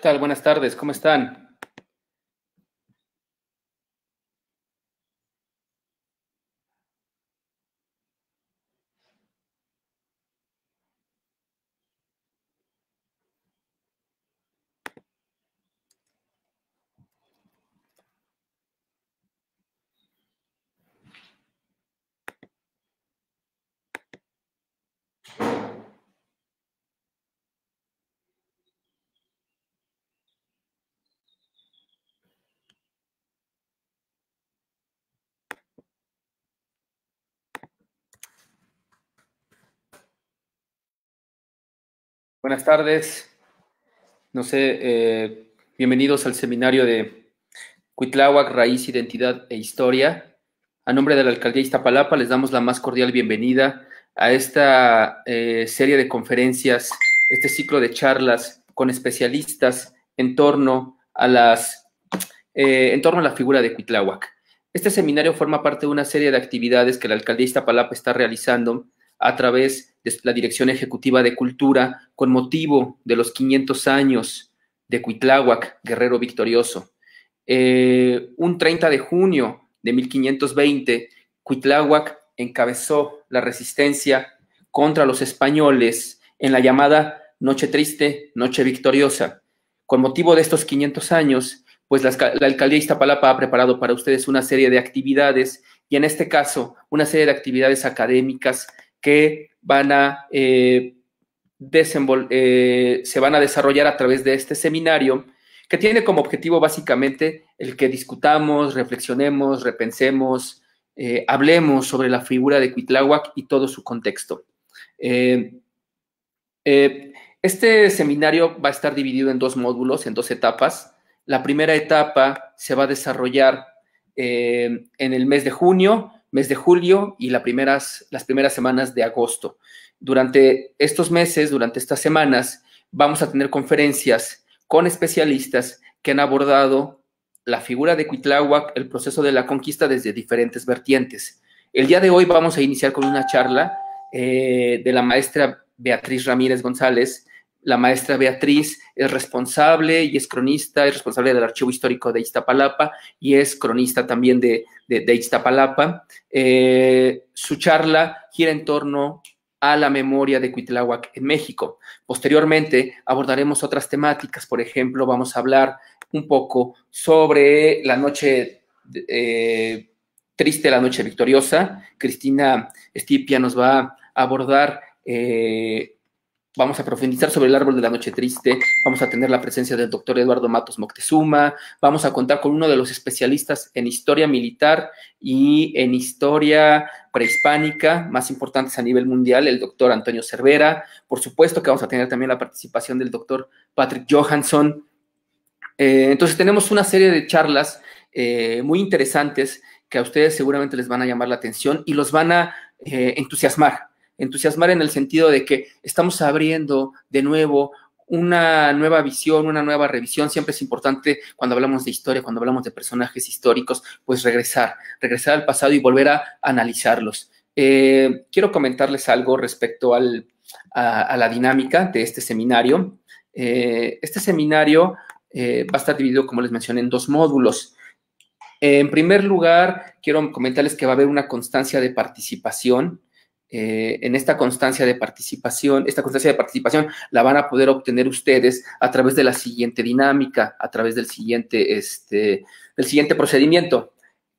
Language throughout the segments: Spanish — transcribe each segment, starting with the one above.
tal? Buenas tardes, ¿cómo están? Buenas tardes, no sé, bienvenidos al seminario de Cuitláhuac, Raíz, Identidad e Historia. A nombre de la Alcaldía Iztapalapa les damos la más cordial bienvenida a esta serie de conferencias, este ciclo de charlas con especialistas en torno a la figura de Cuitláhuac. Este seminario forma parte de una serie de actividades que la Alcaldía Iztapalapa está realizando a través de la Dirección Ejecutiva de Cultura con motivo de los 500 años de Cuitláhuac, guerrero victorioso. Un 30 de junio de 1520, Cuitláhuac encabezó la resistencia contra los españoles en la llamada Noche Triste, Noche Victoriosa. Con motivo de estos 500 años, pues la Alcaldía Iztapalapa ha preparado para ustedes una serie de actividades y en este caso una serie de actividades académicas que se van a desarrollar a través de este seminario que tiene como objetivo básicamente el que discutamos, reflexionemos, repensemos, hablemos sobre la figura de Cuitláhuac y todo su contexto. Este seminario va a estar dividido en dos módulos, en dos etapas. La primera etapa se va a desarrollar en el mes de junio, mes de julio y las primeras semanas de agosto. Durante estos meses, durante estas semanas, vamos a tener conferencias con especialistas que han abordado la figura de Cuitláhuac, el proceso de la conquista desde diferentes vertientes. El día de hoy vamos a iniciar con una charla de la maestra Beatriz Ramírez González. La maestra Beatriz es responsable y es cronista, es responsable del Archivo Histórico de Iztapalapa y es cronista también de Iztapalapa. Su charla gira en torno a la memoria de Cuitláhuac en México. Posteriormente abordaremos otras temáticas, por ejemplo, vamos a hablar un poco sobre la noche triste, la noche victoriosa. Cristina Estipia nos va a abordar vamos a profundizar sobre el árbol de la noche triste, vamos a tener la presencia del doctor Eduardo Matos Moctezuma, vamos a contar con uno de los especialistas en historia militar y en historia prehispánica más importantes a nivel mundial, el doctor Antonio Cervera. Por supuesto que vamos a tener también la participación del doctor Patrick Johansson. Entonces tenemos una serie de charlas muy interesantes que a ustedes seguramente les van a llamar la atención y los van a entusiasmar en el sentido de que estamos abriendo de nuevo una nueva visión, una nueva revisión. Siempre es importante cuando hablamos de historia, cuando hablamos de personajes históricos, pues regresar al pasado y volver a analizarlos. Quiero comentarles algo respecto a la dinámica de este seminario. Este seminario va a estar dividido, como les mencioné, en dos módulos. En primer lugar, quiero comentarles que va a haber una constancia de participación. En esta constancia de participación la van a poder obtener ustedes a través de la siguiente dinámica, a través del siguiente procedimiento.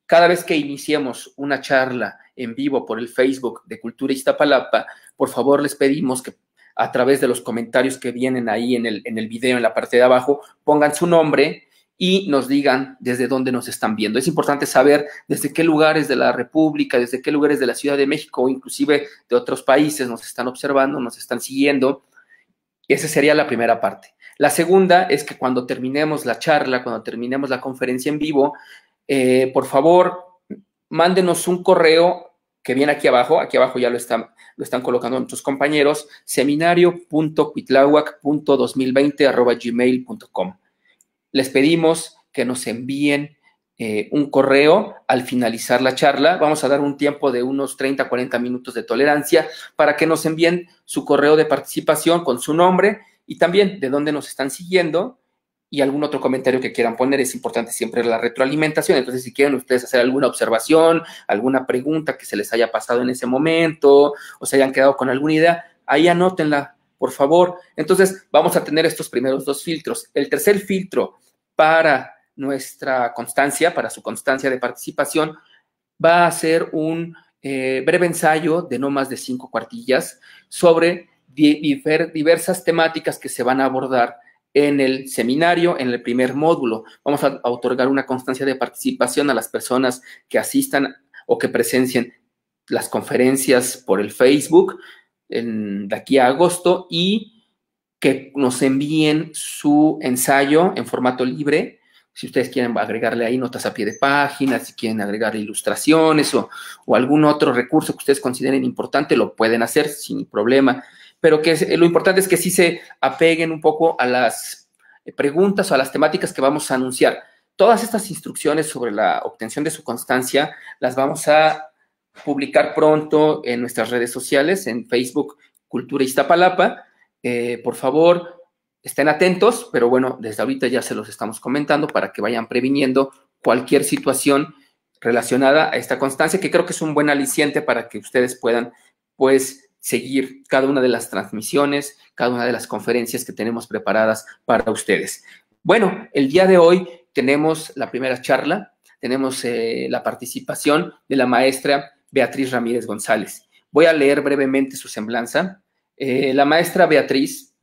Cada vez que iniciemos una charla en vivo por el Facebook de Cultura Iztapalapa, por favor les pedimos que a través de los comentarios que vienen ahí en el video, en la parte de abajo, pongan su nombre y nos digan desde dónde nos están viendo. Es importante saber desde qué lugares de la República, desde qué lugares de la Ciudad de México o inclusive de otros países nos están observando, nos están siguiendo. Esa sería la primera parte. La segunda es que cuando terminemos la charla, cuando terminemos la conferencia en vivo, por favor, mándenos un correo que viene aquí abajo ya lo están colocando nuestros compañeros, seminario.cuitláhuac.2020@gmail.com. Les pedimos que nos envíen un correo al finalizar la charla. Vamos a dar un tiempo de unos 30, 40 minutos de tolerancia para que nos envíen su correo de participación con su nombre y también de dónde nos están siguiendo y algún otro comentario que quieran poner. Es importante siempre la retroalimentación. Entonces, si quieren ustedes hacer alguna observación, alguna pregunta que se les haya pasado en ese momento o se hayan quedado con alguna idea, ahí anótenla, por favor. Entonces, vamos a tener estos primeros dos filtros. El tercer filtro para nuestra constancia, para su constancia de participación, va a ser un breve ensayo de no más de 5 cuartillas sobre diversas temáticas que se van a abordar en el seminario, en el primer módulo. Vamos a otorgar una constancia de participación a las personas que asistan o que presencien las conferencias por el Facebook de aquí a agosto y que nos envíen su ensayo en formato libre. Si ustedes quieren agregarle ahí notas a pie de página, si quieren agregarle ilustraciones o algún otro recurso que ustedes consideren importante, lo pueden hacer sin problema. Pero lo importante es que sí se apeguen un poco a las preguntas o a las temáticas que vamos a anunciar. Todas estas instrucciones sobre la obtención de su constancia las vamos a publicar pronto en nuestras redes sociales, en Facebook Cultura Iztapalapa. Por favor, estén atentos, pero bueno, desde ahorita ya se los estamos comentando para que vayan previniendo cualquier situación relacionada a esta constancia, que creo que es un buen aliciente para que ustedes puedan, pues, seguir cada una de las transmisiones, cada una de las conferencias que tenemos preparadas para ustedes. Bueno, el día de hoy tenemos la primera charla, tenemos la participación de la maestra Beatriz Ramírez González. Voy a leer brevemente su semblanza. La maestra Beatriz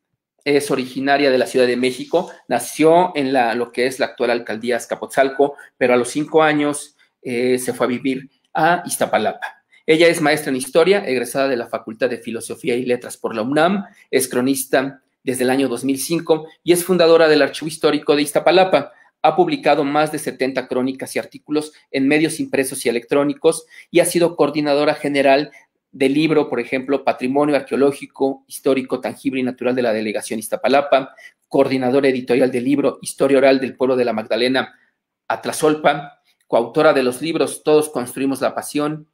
es originaria de la Ciudad de México, nació en lo que es la actual alcaldía Azcapotzalco, pero a los 5 años se fue a vivir a Iztapalapa. Ella es maestra en Historia, egresada de la Facultad de Filosofía y Letras por la UNAM, es cronista desde el año 2005 y es fundadora del Archivo Histórico de Iztapalapa. Ha publicado más de 70 crónicas y artículos en medios impresos y electrónicos y ha sido coordinadora general del libro, por ejemplo, Patrimonio Arqueológico, Histórico, Tangible y Natural de la Delegación Iztapalapa, coordinadora editorial del libro Historia Oral del Pueblo de la Magdalena, Atlazolpa, coautora de los libros Todos construimos la pasión,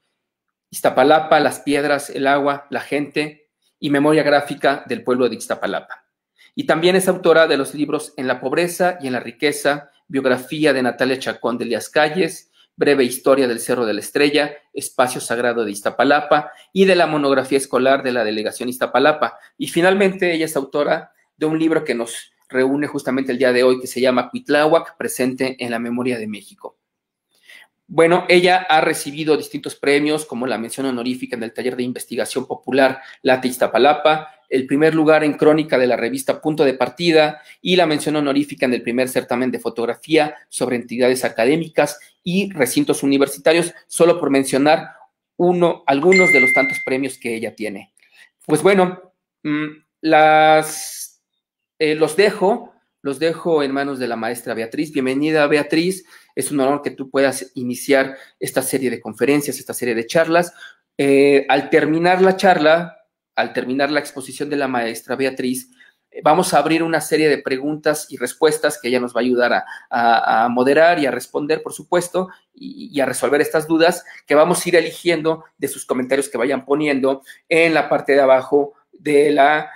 Iztapalapa, las piedras, el agua, la gente y Memoria gráfica del pueblo de Iztapalapa. Y también es autora de los libros En la pobreza y en la riqueza, biografía de Natalia Chacón de Elías Calles, breve historia del Cerro de la Estrella, espacio sagrado de Iztapalapa y de la monografía escolar de la Delegación Iztapalapa. Y finalmente ella es autora de un libro que nos reúne justamente el día de hoy que se llama Cuitláhuac, presente en la memoria de México. Bueno, ella ha recibido distintos premios, como la mención honorífica en el taller de investigación popular Late Iztapalapa, el primer lugar en crónica de la revista Punto de Partida y la mención honorífica en el primer certamen de fotografía sobre entidades académicas y recintos universitarios, solo por mencionar algunos de los tantos premios que ella tiene. Pues bueno, los dejo en manos de la maestra Beatriz. Bienvenida, Beatriz. Es un honor que tú puedas iniciar esta serie de conferencias, esta serie de charlas. Al terminar la charla, al terminar la exposición de la maestra Beatriz, vamos a abrir una serie de preguntas y respuestas que ella nos va a ayudar a moderar y a responder, por supuesto, y a resolver estas dudas que vamos a ir eligiendo de sus comentarios que vayan poniendo en la parte de abajo de la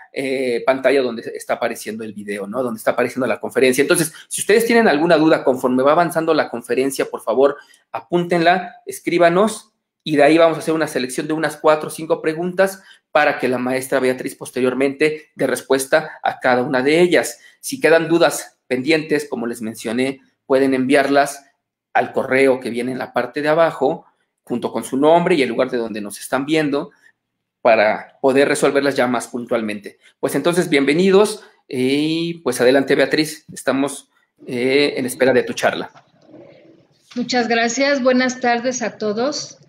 pantalla donde está apareciendo el video, ¿no? Donde está apareciendo la conferencia. Entonces, si ustedes tienen alguna duda conforme va avanzando la conferencia, por favor, apúntenla, escríbanos y de ahí vamos a hacer una selección de unas 4 o 5 preguntas para que la maestra Beatriz posteriormente dé respuesta a cada una de ellas. Si quedan dudas pendientes, como les mencioné, pueden enviarlas al correo que viene en la parte de abajo, junto con su nombre y el lugar de donde nos están viendo, para poder resolverlas ya más puntualmente. Pues entonces, bienvenidos y pues adelante, Beatriz, estamos en espera de tu charla. Muchas gracias, buenas tardes a todos.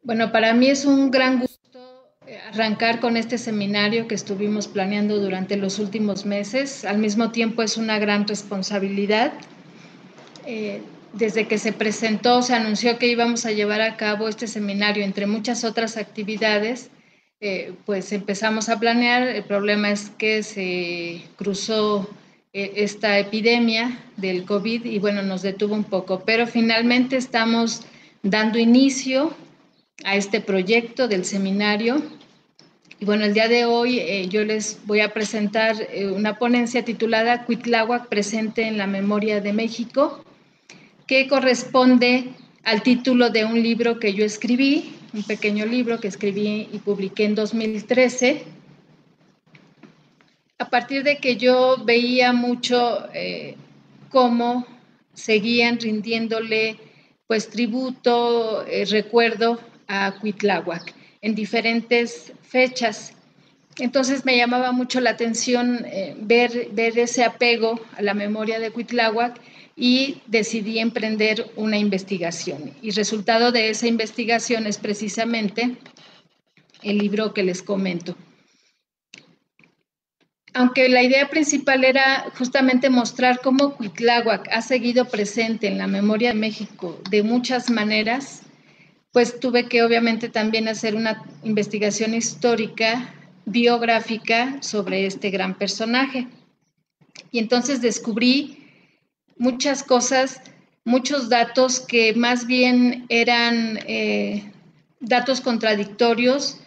Bueno, para mí es un gran gusto arrancar con este seminario que estuvimos planeando durante los últimos meses. Al mismo tiempo es una gran responsabilidad. Desde que se presentó, se anunció que íbamos a llevar a cabo este seminario, entre muchas otras actividades, pues empezamos a planear. El problema es que se cruzó esta epidemia del COVID y bueno, nos detuvo un poco, pero finalmente estamos dando inicio a este proyecto del seminario Y bueno, el día de hoy yo les voy a presentar una ponencia titulada Cuitláhuac presente en la memoria de México, que corresponde al título de un libro que yo escribí, un pequeño libro que escribí y publiqué en 2013, a partir de que yo veía mucho cómo seguían rindiéndole pues tributo, recuerdo a Cuitláhuac en diferentes fechas. Entonces me llamaba mucho la atención ver ese apego a la memoria de Cuitláhuac y decidí emprender una investigación. Y resultado de esa investigación es precisamente el libro que les comento. Aunque la idea principal era justamente mostrar cómo Cuitláhuac ha seguido presente en la memoria de México de muchas maneras, pues tuve que obviamente también hacer una investigación histórica, biográfica sobre este gran personaje. Y entonces descubrí muchas cosas, muchos datos que más bien eran datos contradictorios.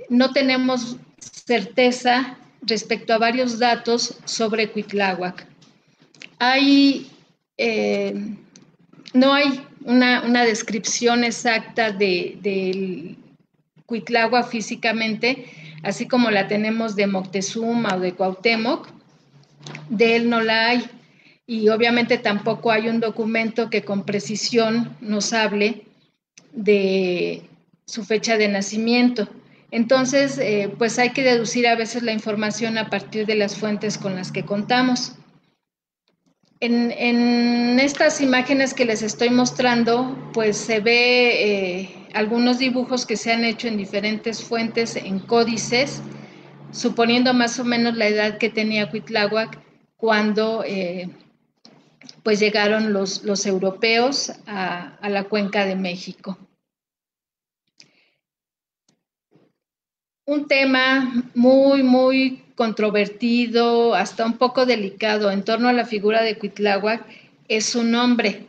No tenemos certeza respecto a varios datos sobre Cuitláhuac. No hay una descripción exacta de Cuitláhuac físicamente, así como la tenemos de Moctezuma o de Cuauhtémoc, de él no la hay. Y obviamente tampoco hay un documento que con precisión nos hable de su fecha de nacimiento. Entonces, pues hay que deducir a veces la información a partir de las fuentes con las que contamos. En estas imágenes que les estoy mostrando, pues se ve algunos dibujos que se han hecho en diferentes fuentes, en códices, suponiendo más o menos la edad que tenía Cuitláhuac cuando pues llegaron los europeos a la cuenca de México. Un tema muy controvertido, hasta un poco delicado en torno a la figura de Cuitláhuac es su nombre.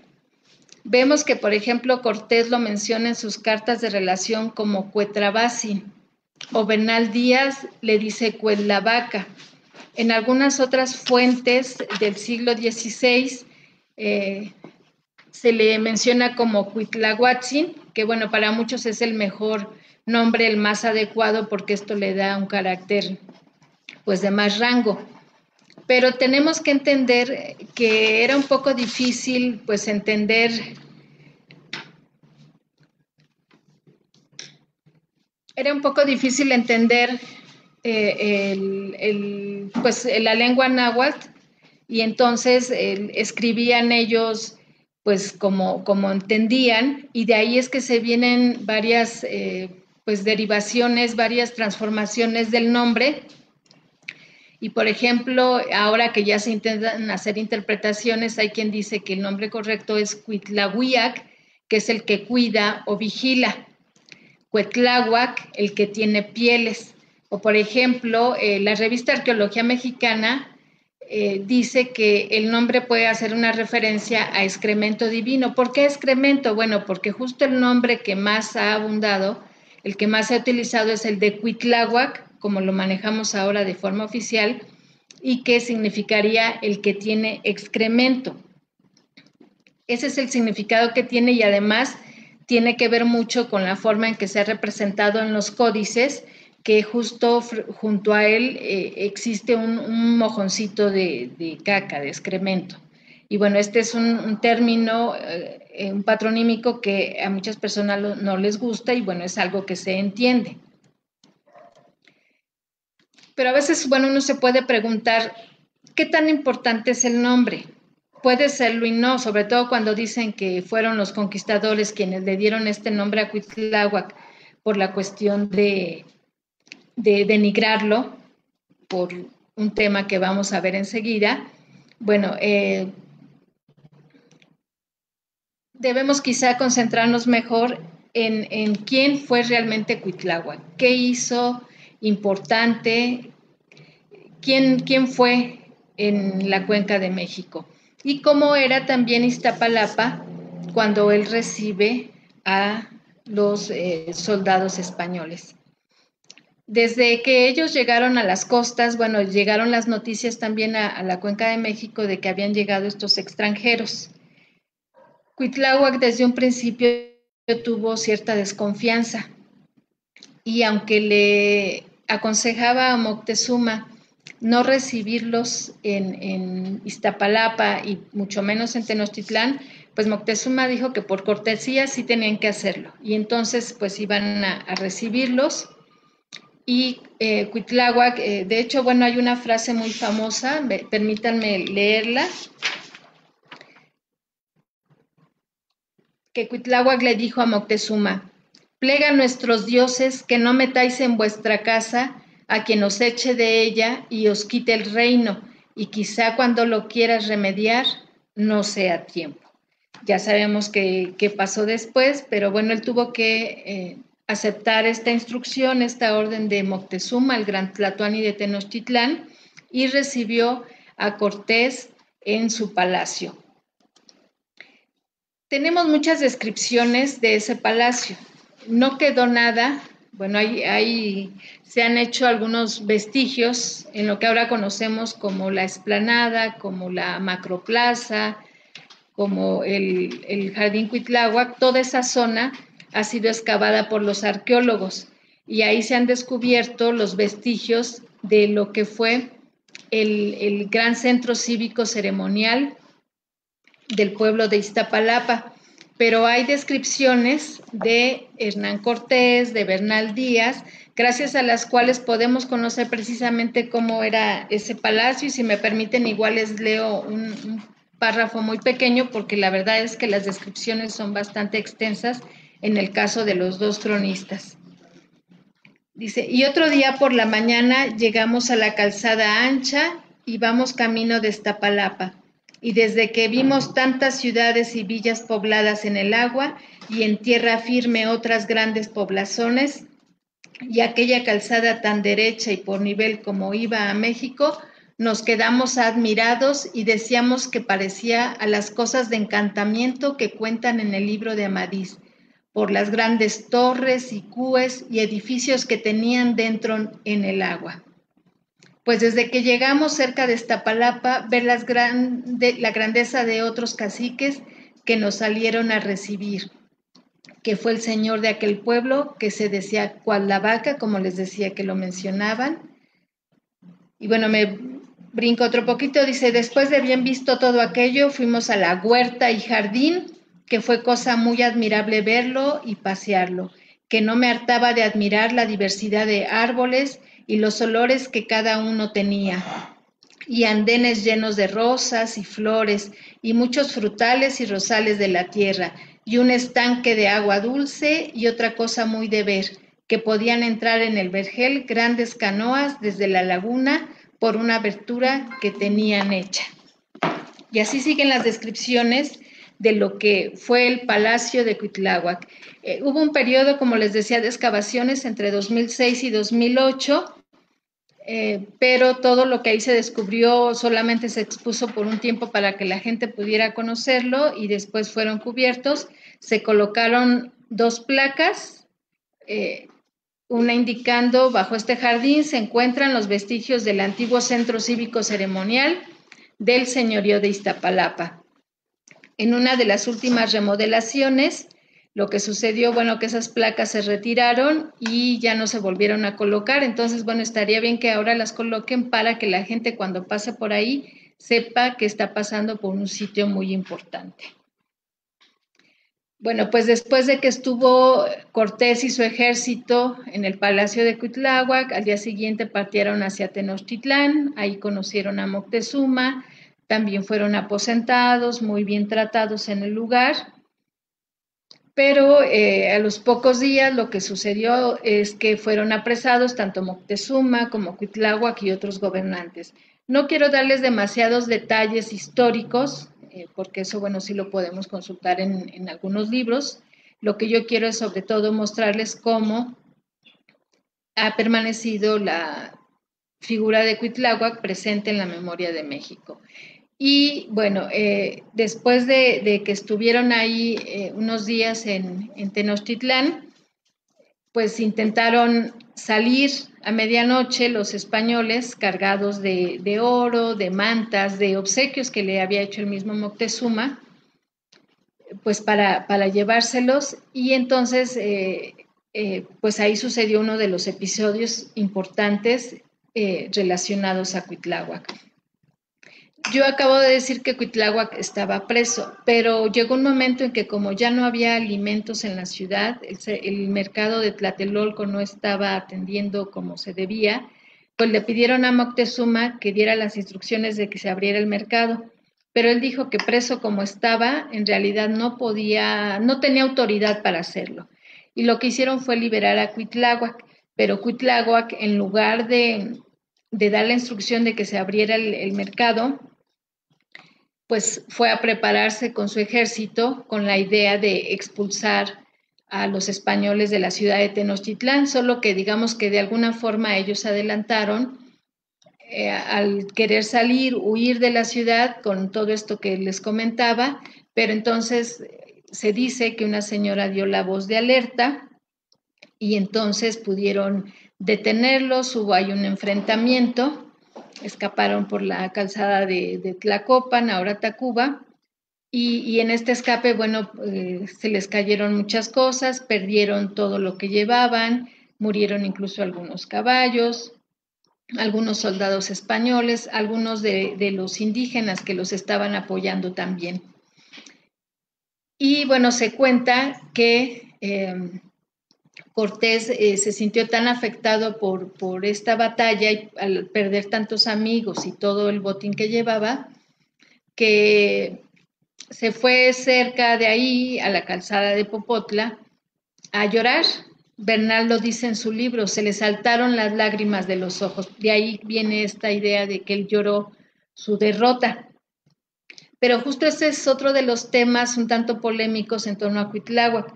Vemos que, por ejemplo, Cortés lo menciona en sus cartas de relación como Cuetrabacin, o Bernal Díaz le dice Cuetlavaca. En algunas otras fuentes del siglo XVI se le menciona como Cuitlahuatzin, que bueno, para muchos es el mejor nombre, el más adecuado, porque esto le da un carácter pues de más rango. Pero tenemos que entender que era un poco difícil pues entender pues la lengua náhuatl, y entonces escribían ellos pues como entendían, y de ahí es que se vienen varias pues derivaciones, varias transformaciones del nombre. Y por ejemplo, ahora que ya se intentan hacer interpretaciones, hay quien dice que el nombre correcto es Cuitlahuiac, que es el que cuida o vigila. Cuetláhuac, el que tiene pieles. O por ejemplo, la revista Arqueología Mexicana dice que el nombre puede hacer una referencia a excremento divino. ¿Por qué excremento? Bueno, porque justo el nombre que más ha abundado, el que más se ha utilizado es el de Cuitláhuac, como lo manejamos ahora de forma oficial, y que significaría el que tiene excremento. Ese es el significado que tiene, y además tiene que ver mucho con la forma en que se ha representado en los códices, que justo junto a él existe un mojoncito de caca, de excremento. Y bueno, este es un término, un patronímico que a muchas personas no les gusta, y bueno, es algo que se entiende. Pero a veces, bueno, uno se puede preguntar, ¿qué tan importante es el nombre? Puede serlo y no, sobre todo cuando dicen que fueron los conquistadores quienes le dieron este nombre a Cuitláhuac por la cuestión de denigrarlo, por un tema que vamos a ver enseguida. Bueno, debemos quizá concentrarnos mejor en quién fue realmente Cuitláhuac, qué hizo importante, quién fue en la Cuenca de México, y cómo era también Iztapalapa cuando él recibe a los soldados españoles. Desde que ellos llegaron a las costas, bueno, llegaron las noticias también a la Cuenca de México de que habían llegado estos extranjeros. Cuitláhuac desde un principio tuvo cierta desconfianza y aunque le aconsejaba a Moctezuma no recibirlos en Iztapalapa y mucho menos en Tenochtitlán, pues Moctezuma dijo que por cortesía sí tenían que hacerlo y entonces pues iban a recibirlos. Y Cuitláhuac, de hecho, bueno, hay una frase muy famosa, permítanme leerla, que Cuitláhuac le dijo a Moctezuma: plega a nuestros dioses que no metáis en vuestra casa a quien os eche de ella y os quite el reino, y quizá cuando lo quieras remediar no sea tiempo. Ya sabemos qué pasó después, pero bueno, él tuvo que aceptar esta instrucción, esta orden de Moctezuma, el gran Tlatoani de Tenochtitlán, y recibió a Cortés en su palacio. Tenemos muchas descripciones de ese palacio. No quedó nada, bueno, se han hecho algunos vestigios en lo que ahora conocemos como la explanada, como la macroplaza, como el Jardín Cuitláhuac. Toda esa zona ha sido excavada por los arqueólogos y ahí se han descubierto los vestigios de lo que fue el gran centro cívico ceremonial del pueblo de Iztapalapa, pero hay descripciones de Hernán Cortés, de Bernal Díaz, gracias a las cuales podemos conocer precisamente cómo era ese palacio, y si me permiten igual les leo un párrafo muy pequeño porque la verdad es que las descripciones son bastante extensas en el caso de los dos cronistas. Dice: y otro día por la mañana llegamos a la calzada ancha y vamos camino de Iztapalapa. Y desde que vimos tantas ciudades y villas pobladas en el agua y en tierra firme otras grandes poblaciones, y aquella calzada tan derecha y por nivel como iba a México, nos quedamos admirados y decíamos que parecía a las cosas de encantamiento que cuentan en el libro de Amadís, por las grandes torres y cúes y edificios que tenían dentro en el agua. Pues desde que llegamos cerca de Iztapalapa, ver la grandeza de otros caciques que nos salieron a recibir, que fue el señor de aquel pueblo, que se decía Cuadlavaca, como les decía que lo mencionaban. Y bueno, me brinco otro poquito, dice: después de bien visto todo aquello, fuimos a la huerta y jardín, que fue cosa muy admirable verlo y pasearlo, que no me hartaba de admirar la diversidad de árboles y los olores que cada uno tenía, y andenes llenos de rosas y flores, y muchos frutales y rosales de la tierra, y un estanque de agua dulce, y otra cosa muy de ver, que podían entrar en el vergel grandes canoas desde la laguna por una abertura que tenían hecha. Y así siguen las descripciones de lo que fue el Palacio de Cuitláhuac. Hubo un periodo, como les decía, de excavaciones entre 2006 y 2008, pero todo lo que ahí se descubrió solamente se expuso por un tiempo para que la gente pudiera conocerlo y después fueron cubiertos. Se colocaron 2 placas, una indicando: bajo este jardín se encuentran los vestigios del antiguo centro cívico ceremonial del señorío de Iztapalapa. En una de las últimas remodelaciones, lo que sucedió, bueno, que esas placas se retiraron y ya no se volvieron a colocar. Entonces, bueno, estaría bien que ahora las coloquen para que la gente cuando pase por ahí sepa que está pasando por un sitio muy importante. Bueno, pues después de que estuvo Cortés y su ejército en el Palacio de Cuitláhuac, al día siguiente partieron hacia Tenochtitlán, ahí conocieron a Moctezuma, también fueron aposentados, muy bien tratados en el lugar, pero a los pocos días lo que sucedió es que fueron apresados tanto Moctezuma como Cuitláhuac y otros gobernantes. No quiero darles demasiados detalles históricos, porque eso, bueno, sí lo podemos consultar en algunos libros. Lo que yo quiero es sobre todo mostrarles cómo ha permanecido la figura de Cuitláhuac presente en la memoria de México. Y bueno, después de que estuvieron ahí unos días en Tenochtitlán, pues intentaron salir a medianoche los españoles cargados de oro, de mantas, de obsequios que le había hecho el mismo Moctezuma, pues para llevárselos, y entonces pues ahí sucedió uno de los episodios importantes relacionados a Cuitláhuac. Yo acabo de decir que Cuitláhuac estaba preso, pero llegó un momento en que como ya no había alimentos en la ciudad, el mercado de Tlatelolco no estaba atendiendo como se debía, pues le pidieron a Moctezuma que diera las instrucciones de que se abriera el mercado, pero él dijo que preso como estaba, en realidad no tenía autoridad para hacerlo. Y lo que hicieron fue liberar a Cuitláhuac, pero Cuitláhuac, en lugar de dar la instrucción de que se abriera el mercado, pues fue a prepararse con su ejército con la idea de expulsar a los españoles de la ciudad de Tenochtitlán, solo que digamos que de alguna forma ellos adelantaron al querer salir, huir de la ciudad con todo esto que les comentaba, pero entonces se dice que una señora dio la voz de alerta y entonces pudieron detenerlos, hubo ahí un enfrentamiento, escaparon por la calzada de Tlacopan, ahora Tacuba, y en este escape, bueno, se les cayeron muchas cosas, perdieron todo lo que llevaban, murieron incluso algunos caballos, algunos soldados españoles, algunos de los indígenas que los estaban apoyando también. Y bueno, se cuenta que Cortés se sintió tan afectado por esta batalla y al perder tantos amigos y todo el botín que llevaba, que se fue cerca de ahí, a la calzada de Popotla, a llorar. Bernal lo dice en su libro, se le saltaron las lágrimas de los ojos. De ahí viene esta idea de que él lloró su derrota. Pero justo ese es otro de los temas un tanto polémicos en torno a Cuitláhuac,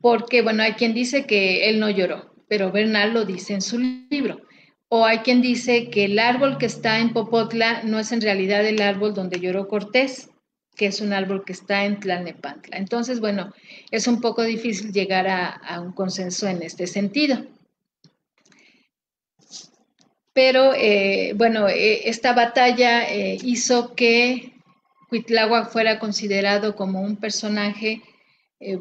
porque, bueno, hay quien dice que él no lloró, pero Bernal lo dice en su libro. O hay quien dice que el árbol que está en Popotla no es en realidad el árbol donde lloró Cortés, que es un árbol que está en Tlalnepantla. Entonces, bueno, es un poco difícil llegar a un consenso en este sentido. Pero, bueno, esta batalla hizo que Cuitláhuac fuera considerado como un personaje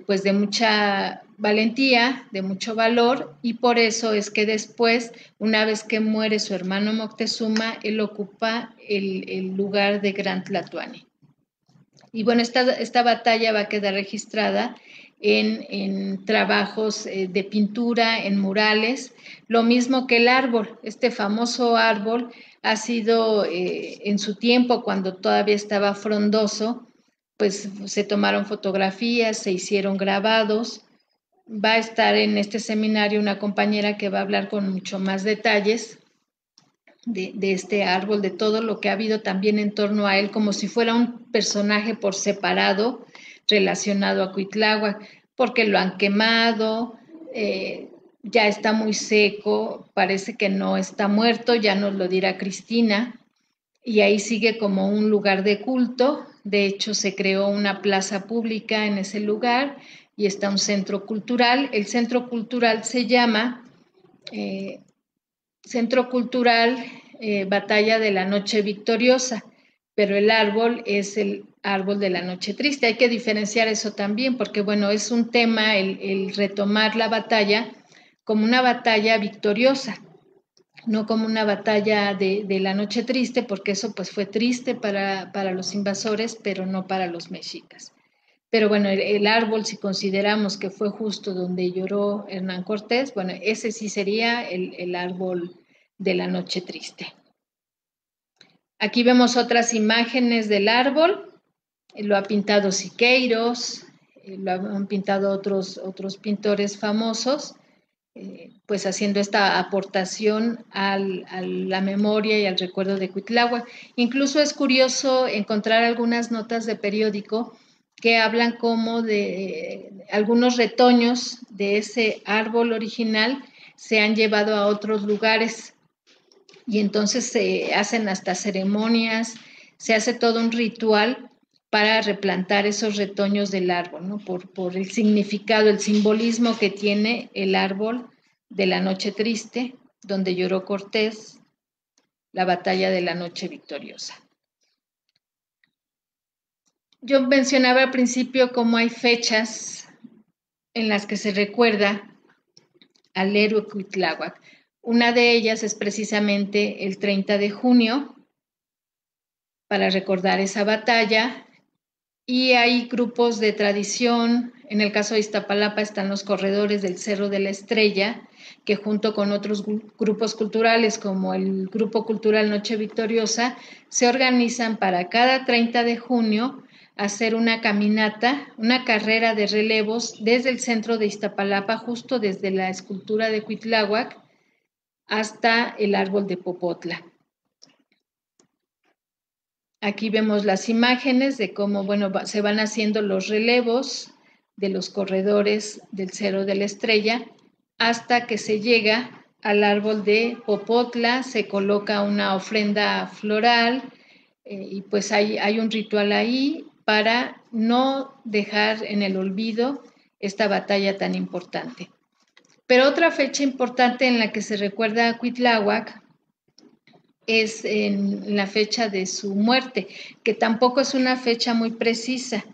pues de mucha valentía, de mucho valor, y por eso es que después, una vez que muere su hermano Moctezuma, él ocupa el lugar de Gran Tlatoani. Y bueno, esta batalla va a quedar registrada en trabajos de pintura, en murales, lo mismo que el árbol. Este famoso árbol ha sido en su tiempo, cuando todavía estaba frondoso, pues se tomaron fotografías, se hicieron grabados. Va a estar en este seminario una compañera que va a hablar con mucho más detalles de este árbol, de todo lo que ha habido también en torno a él, como si fuera un personaje por separado relacionado a Cuitláhuac, porque lo han quemado, ya está muy seco, parece que no está muerto, ya nos lo dirá Cristina, y ahí sigue como un lugar de culto. De hecho, se creó una plaza pública en ese lugar y está un centro cultural. El centro cultural se llama Centro Cultural Batalla de la Noche Victoriosa, pero el árbol es el árbol de la Noche Triste. Hay que diferenciar eso también, porque bueno, es un tema el retomar la batalla como una batalla victoriosa, no como una batalla de la Noche Triste, porque eso pues fue triste para los invasores, pero no para los mexicas. Pero bueno, el árbol, si consideramos que fue justo donde lloró Hernán Cortés, bueno, ese sí sería el árbol de la Noche Triste. Aquí vemos otras imágenes del árbol, lo ha pintado Siqueiros, lo han pintado otros pintores famosos, pues haciendo esta aportación a la memoria y al recuerdo de Cuitláhuac. Incluso es curioso encontrar algunas notas de periódico que hablan como de algunos retoños de ese árbol original se han llevado a otros lugares y entonces se hacen hasta ceremonias, se hace todo un ritual para replantar esos retoños del árbol, ¿no? Por el significado, el simbolismo que tiene el árbol de la Noche Triste, donde lloró Cortés, la batalla de la Noche Victoriosa. Yo mencionaba al principio cómo hay fechas en las que se recuerda al héroe Cuitláhuac. Una de ellas es precisamente el 30 de junio, para recordar esa batalla, y hay grupos de tradición. En el caso de Iztapalapa están los corredores del Cerro de la Estrella, que junto con otros grupos culturales como el Grupo Cultural Noche Victoriosa, se organizan para cada 30 de junio hacer una caminata, una carrera de relevos desde el centro de Iztapalapa, justo desde la escultura de Cuitláhuac hasta el árbol de Popotla. Aquí vemos las imágenes de cómo, bueno, se van haciendo los relevos de los corredores del Cerro de la Estrella hasta que se llega al árbol de Popotla, se coloca una ofrenda floral y pues hay un ritual ahí para no dejar en el olvido esta batalla tan importante. Pero otra fecha importante en la que se recuerda a Cuitláhuac es en la fecha de su muerte, que tampoco es una fecha muy precisa.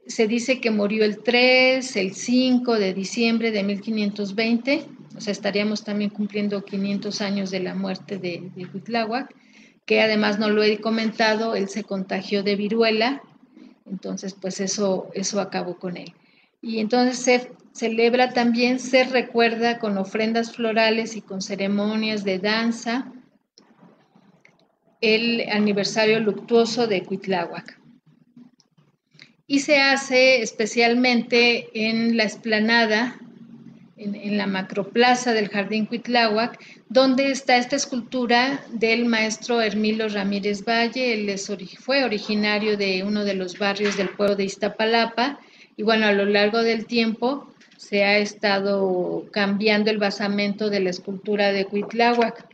Se dice que murió el 3, el 5 de diciembre de 1520, o sea, estaríamos también cumpliendo 500 años de la muerte de Cuitláhuac, que además no lo he comentado, él se contagió de viruela, entonces pues eso acabó con él. Y entonces se celebra también, se recuerda con ofrendas florales y con ceremonias de danza, el aniversario luctuoso de Cuitláhuac. Y se hace especialmente en la explanada, en la macroplaza del Jardín Cuitláhuac, donde está esta escultura del maestro Hermilo Ramírez Valle. Él fue originario de uno de los barrios del pueblo de Iztapalapa, y bueno, a lo largo del tiempo se ha estado cambiando el basamento de la escultura de Cuitláhuac.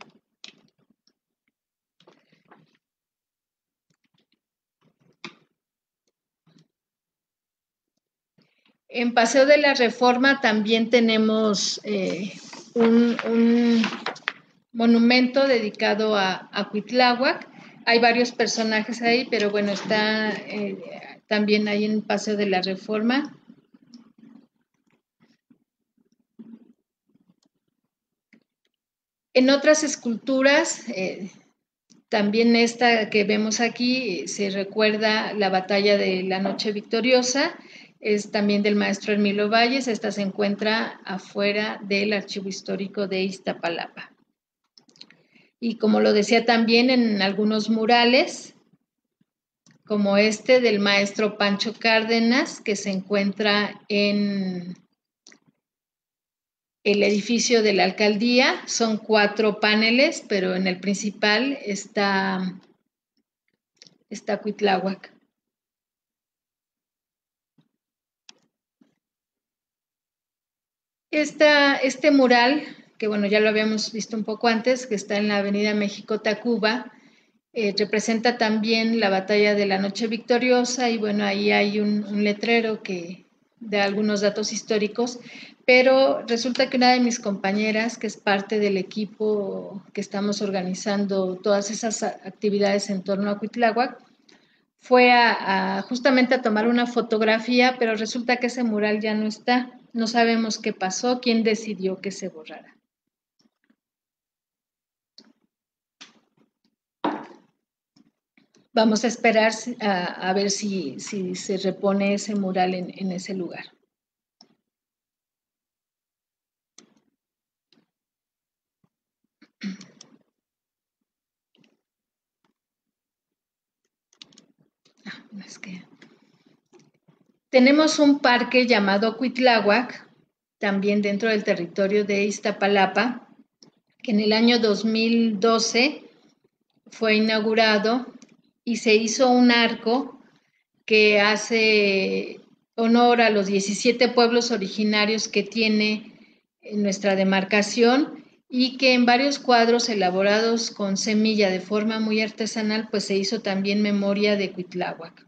En Paseo de la Reforma también tenemos un monumento dedicado a Cuitláhuac. Hay varios personajes ahí, pero bueno, está también ahí en Paseo de la Reforma. En otras esculturas, también esta que vemos aquí, se recuerda la batalla de la Noche Victoriosa, es también del maestro Hermilo Valles. Esta se encuentra afuera del Archivo Histórico de Iztapalapa. Y como lo decía también, en algunos murales, como este del maestro Pancho Cárdenas, que se encuentra en el edificio de la alcaldía, son 4 paneles, pero en el principal está Cuitláhuac. Este mural, que bueno, ya lo habíamos visto un poco antes, que está en la Avenida México-Tacuba, representa también la batalla de la Noche Victoriosa, y bueno, ahí hay un letrero que da algunos datos históricos, pero resulta que una de mis compañeras, que es parte del equipo que estamos organizando todas esas actividades en torno a Cuitláhuac, fue justamente a tomar una fotografía, pero resulta que ese mural ya no está. No sabemos qué pasó, quién decidió que se borrara. Vamos a esperar a ver si se repone ese mural en ese lugar. Es que tenemos un parque llamado Cuitláhuac, también dentro del territorio de Iztapalapa, que en el año 2012 fue inaugurado y se hizo un arco que hace honor a los 17 pueblos originarios que tiene nuestra demarcación, y que en varios cuadros elaborados con semilla de forma muy artesanal, pues se hizo también memoria de Cuitláhuac.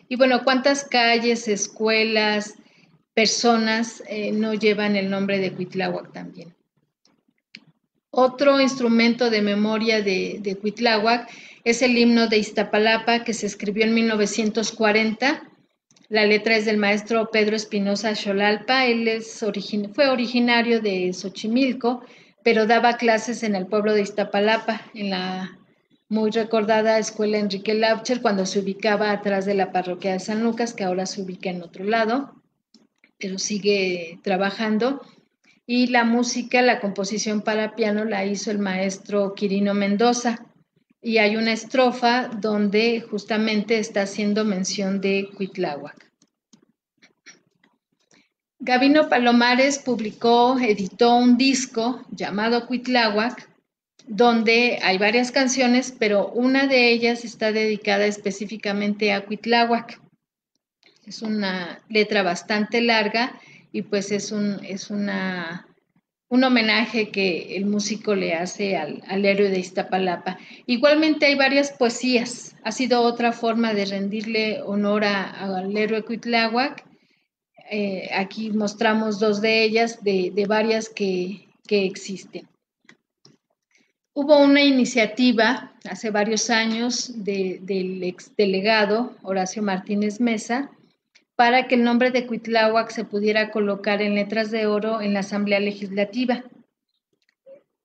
Y bueno, ¿cuántas calles, escuelas, personas no llevan el nombre de Cuitláhuac también? Otro instrumento de memoria de Cuitláhuac es el himno de Iztapalapa, que se escribió en 1940. La letra es del maestro Pedro Espinosa Xolalpa. Él fue originario de Xochimilco, pero daba clases en el pueblo de Iztapalapa, en la muy recordada escuela Enrique Laucher, cuando se ubicaba atrás de la parroquia de San Lucas, que ahora se ubica en otro lado, pero sigue trabajando. Y la música, la composición para piano la hizo el maestro Quirino Mendoza. Y hay una estrofa donde justamente está haciendo mención de Cuitláhuac. Gabino Palomares editó un disco llamado Cuitláhuac, donde hay varias canciones, pero una de ellas está dedicada específicamente a Cuitláhuac. Es una letra bastante larga y pues es un homenaje que el músico le hace al héroe de Iztapalapa. Igualmente hay varias poesías, ha sido otra forma de rendirle honor al héroe Cuitláhuac. Aquí mostramos dos de ellas, de varias que existen. Hubo una iniciativa hace varios años del exdelegado Horacio Martínez Mesa para que el nombre de Cuitláhuac se pudiera colocar en letras de oro en la Asamblea Legislativa.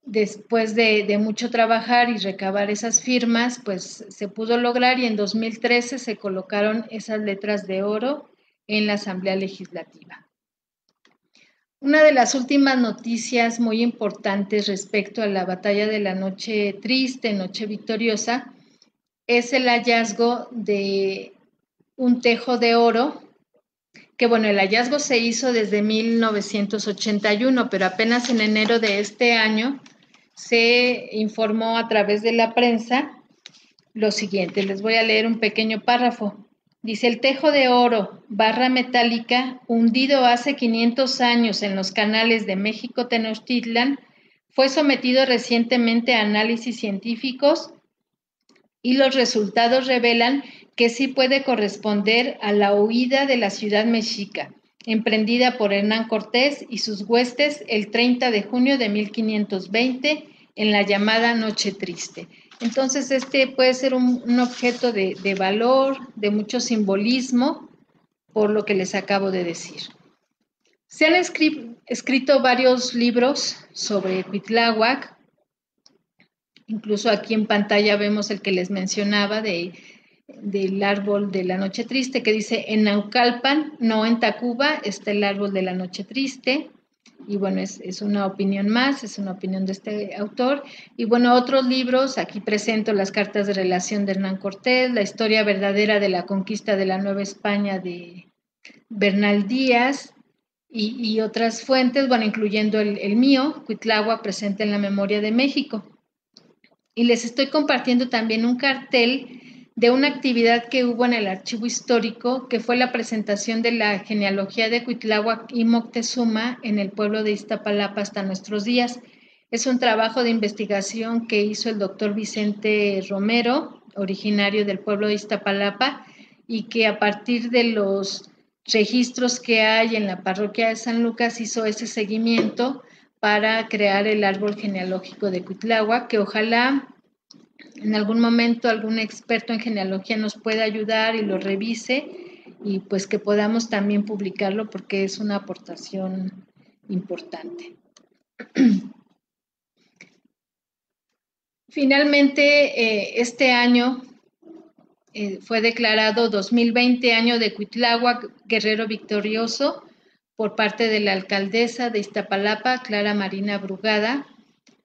Después de mucho trabajar y recabar esas firmas, pues se pudo lograr y en 2013 se colocaron esas letras de oro en la Asamblea Legislativa. Una de las últimas noticias muy importantes respecto a la batalla de la Noche Triste, Noche Victoriosa, es el hallazgo de un tejo de oro, que bueno, el hallazgo se hizo desde 1981, pero apenas en enero de este año se informó a través de la prensa lo siguiente. Les voy a leer un pequeño párrafo. Dice: el tejo de oro, barra metálica, hundido hace 500 años en los canales de México-Tenochtitlan, fue sometido recientemente a análisis científicos y los resultados revelan que sí puede corresponder a la huida de la ciudad mexica, emprendida por Hernán Cortés y sus huestes el 30 de junio de 1520 en la llamada Noche Triste. Entonces, este puede ser un objeto de valor, de mucho simbolismo, por lo que les acabo de decir. Se han escrito varios libros sobre Cuitláhuac. Incluso aquí en pantalla vemos el que les mencionaba del árbol de la Noche Triste, que dice: en Naucalpan, no en Tacuba, está el árbol de la Noche Triste. Y bueno, es una opinión más, es una opinión de este autor. Y bueno, otros libros, aquí presento las cartas de relación de Hernán Cortés, la historia verdadera de la conquista de la Nueva España de Bernal Díaz, y otras fuentes, bueno, incluyendo el mío, Cuitláhuac presente en la memoria de México. Y les estoy compartiendo también un cartel de una actividad que hubo en el archivo histórico, que fue la presentación de la genealogía de Cuitláhuac y Moctezuma en el pueblo de Iztapalapa hasta nuestros días. Es un trabajo de investigación que hizo el doctor Vicente Romero, originario del pueblo de Iztapalapa, y que a partir de los registros que hay en la parroquia de San Lucas hizo ese seguimiento para crear el árbol genealógico de Cuitláhuac, que ojalá en algún momento algún experto en genealogía nos pueda ayudar y lo revise, y pues que podamos también publicarlo porque es una aportación importante. Finalmente, este año fue declarado 2020 año de Cuitláhuac Guerrero Victorioso por parte de la alcaldesa de Iztapalapa, Clara Marina Brugada,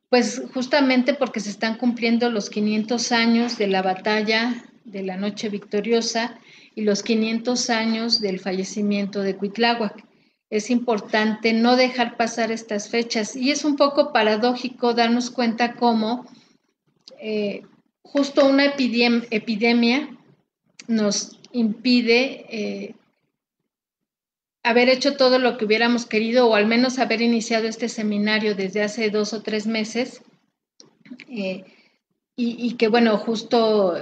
pues justamente porque se están cumpliendo los 500 años de la batalla de la Noche Victoriosa y los 500 años del fallecimiento de Cuitláhuac. Es importante no dejar pasar estas fechas, y es un poco paradójico darnos cuenta cómo justo una epidemia nos impide haber hecho todo lo que hubiéramos querido, o al menos haber iniciado este seminario desde hace 2 o 3 meses, y que bueno, justo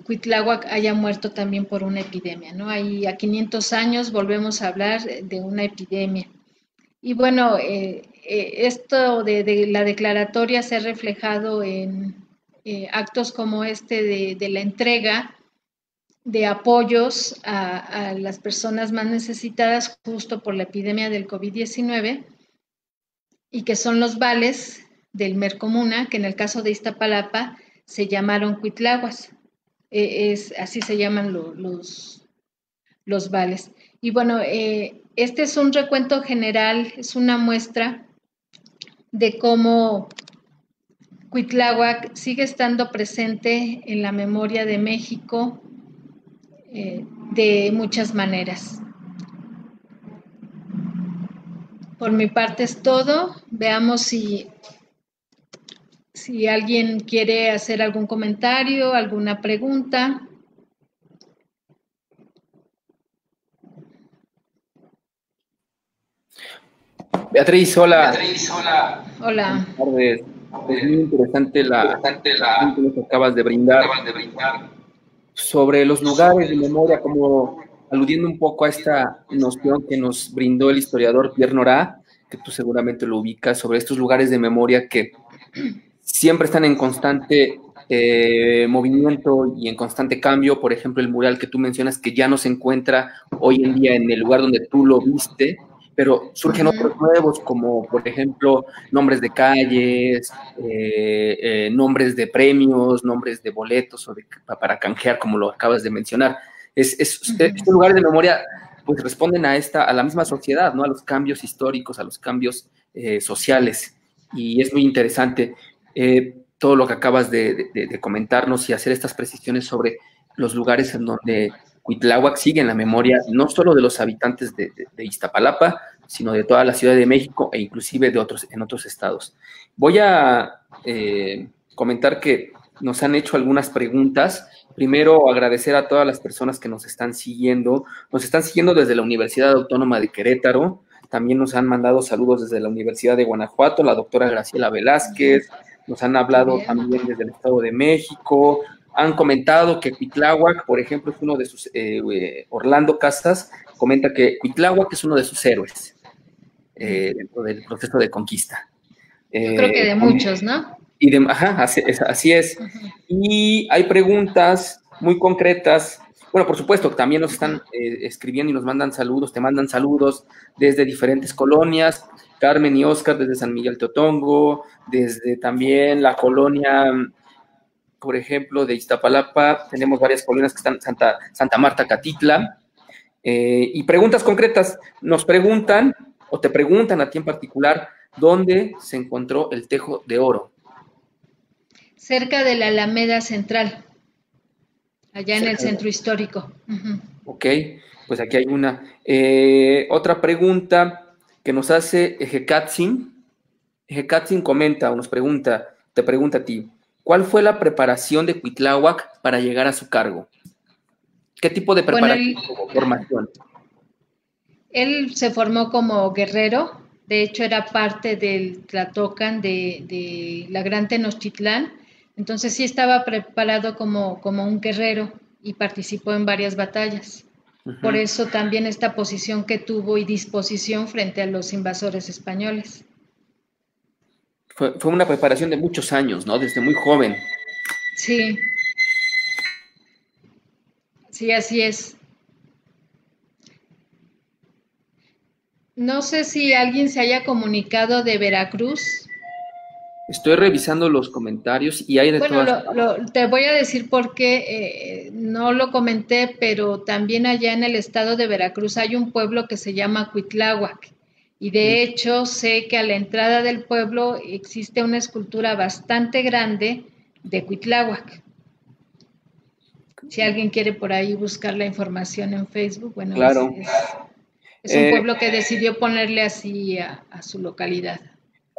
Cuitláhuac haya muerto también por una epidemia, ¿no? Ahí a 500 años volvemos a hablar de una epidemia. Y bueno, esto de la declaratoria se ha reflejado en actos como este de la entrega de apoyos a las personas más necesitadas justo por la epidemia del COVID-19 y que son los vales del Mercomuna, que en el caso de Iztapalapa se llamaron cuitlahuas. Así se llaman los vales. Y bueno, este es un recuento general, es una muestra de cómo Cuitláhuac sigue estando presente en la memoria de México de muchas maneras. Por mi parte es todo. Veamos si alguien quiere hacer algún comentario, alguna pregunta. Beatriz, hola. Hola. Buenas tardes. Es muy interesante la que nos acabas de brindar sobre los lugares de memoria, como aludiendo un poco a esta noción que nos brindó el historiador Pierre Nora, que tú seguramente lo ubicas, sobre estos lugares de memoria que siempre están en constante movimiento y en constante cambio. Por ejemplo, el mural que tú mencionas, que ya no se encuentra hoy en día en el lugar donde tú lo viste, pero surgen otros nuevos, como por ejemplo nombres de calles, nombres de premios, nombres de boletos o para canjear, como lo acabas de mencionar. Estos lugares de memoria pues responden a la misma sociedad, ¿no? A los cambios históricos, a los cambios sociales, y es muy interesante todo lo que acabas de comentarnos y hacer estas precisiones sobre los lugares en donde Cuitláhuac sigue en la memoria no solo de los habitantes de Iztapalapa, sino de toda la Ciudad de México e inclusive en otros estados. Voy a comentar que nos han hecho algunas preguntas. Primero, agradecer a todas las personas que nos están siguiendo. Nos están siguiendo desde la Universidad Autónoma de Querétaro. También nos han mandado saludos desde la Universidad de Guanajuato, la doctora Graciela Velázquez. Nos han hablado también desde el Estado de México. Han comentado que Cuitláhuac, por ejemplo, es uno de sus, Orlando Casas comenta que Cuitláhuac es uno de sus héroes dentro del proceso de conquista. Yo creo que de muchos, ¿no? Ajá, así es. Y hay preguntas muy concretas. Bueno, por supuesto, también nos están escribiendo y nos mandan saludos, te mandan saludos desde diferentes colonias. Carmen y Oscar desde San Miguel Teotongo, desde también la colonia, por ejemplo, de Iztapalapa. Tenemos varias colonias que están, Santa Marta, Catitla. Y preguntas concretas. Nos preguntan, o te preguntan a ti en particular, ¿dónde se encontró el Tejo de Oro? Cerca de la Alameda Central, allá en el centro histórico. Ok, pues aquí hay una. Otra pregunta que nos hace Ejecatzin. Ejecatzin comenta o nos pregunta, te pregunta a ti, ¿cuál fue la preparación de Cuitláhuac para llegar a su cargo? ¿Qué tipo de preparación o formación? Él se formó como guerrero, de hecho era parte del Tlatocan de la Gran Tenochtitlán, entonces sí estaba preparado como un guerrero y participó en varias batallas. Por eso también esta posición que tuvo y disposición frente a los invasores españoles. Fue una preparación de muchos años, ¿no? Desde muy joven. Sí. Sí, así es. No sé si alguien se haya comunicado de Veracruz. Estoy revisando los comentarios y hay de todas. Te voy a decir por qué no lo comenté, pero también allá en el estado de Veracruz hay un pueblo que se llama Cuitláhuac. Y de hecho sé que a la entrada del pueblo existe una escultura bastante grande de Cuitláhuac. Si alguien quiere por ahí buscar la información en Facebook, bueno, claro. Es un pueblo que decidió ponerle así a su localidad.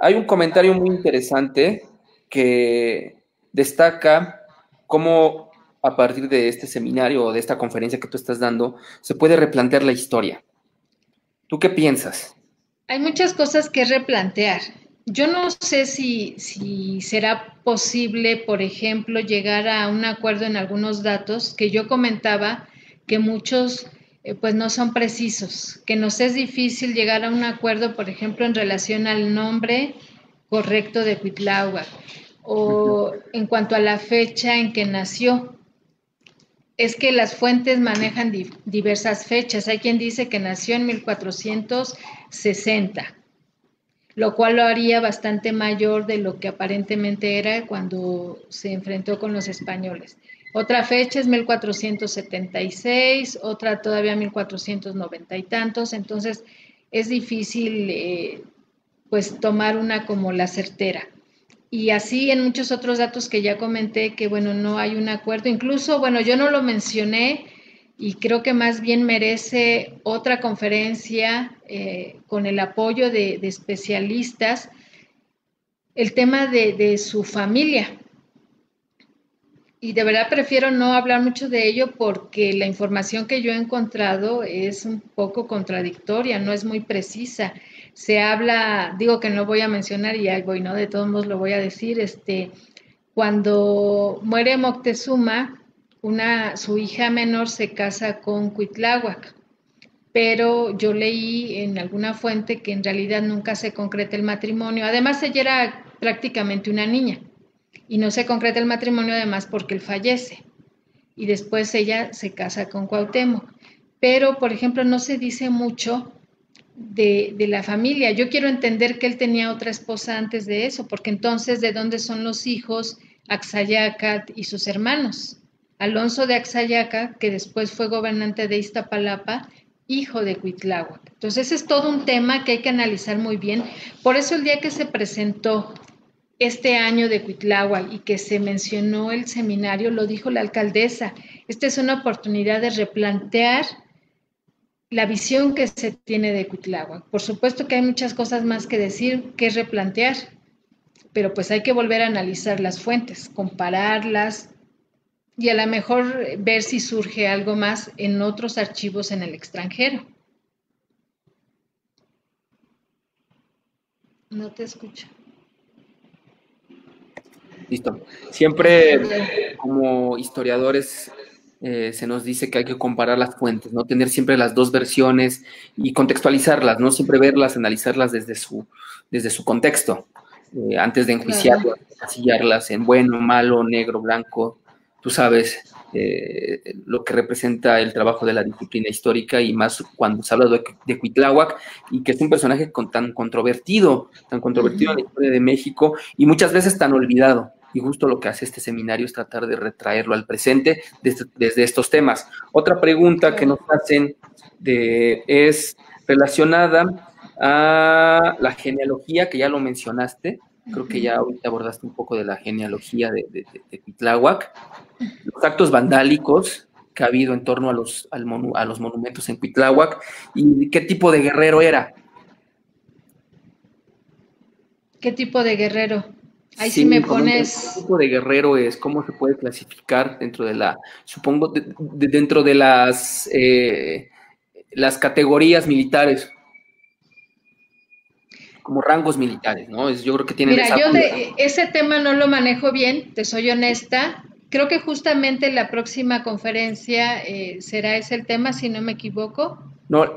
Hay un comentario muy interesante que destaca cómo a partir de este seminario o de esta conferencia que tú estás dando, se puede replantear la historia. ¿Tú qué piensas? Hay muchas cosas que replantear. Yo no sé si será posible, por ejemplo, llegar a un acuerdo en algunos datos que yo comentaba que muchos pues no son precisos, que nos es difícil llegar a un acuerdo, por ejemplo, en relación al nombre correcto de Cuitláhuac o en cuanto a la fecha en que nació. Es que las fuentes manejan diversas fechas. Hay quien dice que nació en 1460, lo cual lo haría bastante mayor de lo que aparentemente era cuando se enfrentó con los españoles. Otra fecha es 1476, otra todavía 1490 y tantos, entonces es difícil pues tomar una como la certera. Y así en muchos otros datos que ya comenté que, bueno, no hay un acuerdo. Incluso, bueno, yo no lo mencioné y creo que más bien merece otra conferencia con el apoyo de especialistas, el tema de su familia. Y de verdad prefiero no hablar mucho de ello porque la información que yo he encontrado es un poco contradictoria, no es muy precisa. Se habla, digo que no voy a mencionar y ahí voy, ¿no? De todos modos lo voy a decir, cuando muere Moctezuma, su hija menor se casa con Cuitláhuac, pero yo leí en alguna fuente que en realidad nunca se concreta el matrimonio. Además, ella era prácticamente una niña y no se concreta el matrimonio además porque él fallece y después ella se casa con Cuauhtémoc. Pero, por ejemplo, no se dice mucho de la familia. Yo quiero entender que él tenía otra esposa antes de eso, porque entonces, ¿de dónde son los hijos Axayácatl y sus hermanos? Alonso de Axayácatl, que después fue gobernante de Iztapalapa, hijo de Cuitláhuac. Entonces, es todo un tema que hay que analizar muy bien. Por eso el día que se presentó este año de Cuitláhuac y que se mencionó el seminario, lo dijo la alcaldesa, esta es una oportunidad de replantear la visión que se tiene de Cuitláhuac. Por supuesto que hay muchas cosas más que decir, que replantear, pero pues hay que volver a analizar las fuentes, compararlas y a lo mejor ver si surge algo más en otros archivos en el extranjero. No te escucho. Listo. Siempre como historiadores se nos dice que hay que comparar las fuentes, ¿no? Tener siempre las dos versiones y contextualizarlas, no siempre verlas, analizarlas desde su contexto, antes de enjuiciarlas, Claro. encasillarlas en bueno, malo, negro, blanco. Tú sabes lo que representa el trabajo de la disciplina histórica y más cuando se habla de Cuitláhuac y que es un personaje tan controvertido en la historia de México y muchas veces tan olvidado. Y justo lo que hace este seminario es tratar de retraerlo al presente desde estos temas. Otra pregunta que nos hacen es relacionada a la genealogía, que ya lo mencionaste. Creo que ya ahorita abordaste un poco de la genealogía de Cuitláhuac. Los actos vandálicos que ha habido en torno a los monumentos en Cuitláhuac y qué tipo de guerrero era. ¿Qué tipo de guerrero? Ahí sí, Sí, me ¿qué pones... tipo de guerrero es? ¿Cómo se puede clasificar dentro de supongo, dentro de las categorías militares, como rangos militares, ¿no? Yo creo que tienen Mira, esa yo duda. de ese tema no lo manejo bien, te soy honesta. Creo que justamente la próxima conferencia será ese el tema, si no me equivoco. No,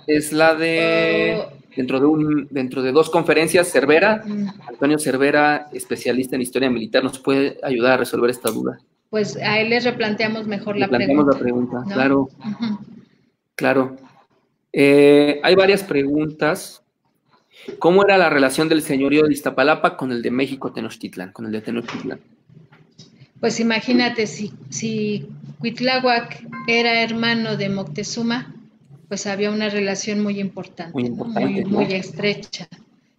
es la de, Uh, dentro de dos conferencias, Cervera, mm, Antonio Cervera, especialista en historia militar, nos puede ayudar a resolver esta duda. pues a él les replanteamos mejor Le la planteamos la pregunta, pregunta, ¿no? claro, claro. Hay varias preguntas. ¿Cómo era la relación del señorío de Iztapalapa con el de México Tenochtitlán, con el de Tenochtitlán? Pues imagínate, si Cuitláhuac era hermano de Moctezuma, pues había una relación muy Muy importante, ¿no? importante, Muy ¿no? estrecha.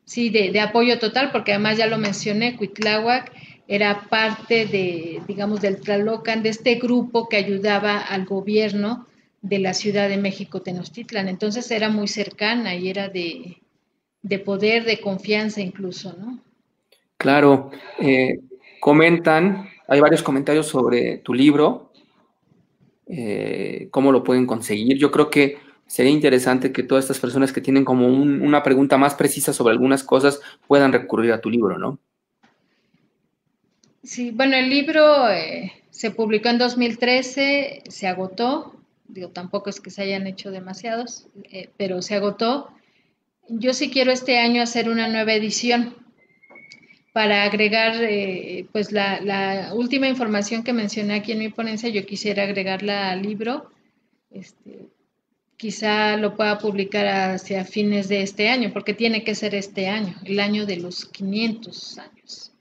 Sí, de apoyo total, porque además ya lo mencioné, Cuitláhuac era parte de, digamos, del Tlalocan, de este grupo que ayudaba al gobierno de la Ciudad de México Tenochtitlan. Entonces era muy cercana y era de poder, de confianza incluso, ¿no? Claro. Hay varios comentarios sobre tu libro, cómo lo pueden conseguir. Yo creo que sería interesante que todas estas personas que tienen como una pregunta más precisa sobre algunas cosas puedan recurrir a tu libro, ¿no? Sí, bueno, el libro se publicó en 2013, se agotó, digo, tampoco es que se hayan hecho demasiados, pero se agotó. Yo sí quiero este año hacer una nueva edición para agregar, pues la última información que mencioné aquí en mi ponencia, yo quisiera agregarla al libro. Quizá lo pueda publicar hacia fines de este año, porque tiene que ser este año, el año de los 500 años.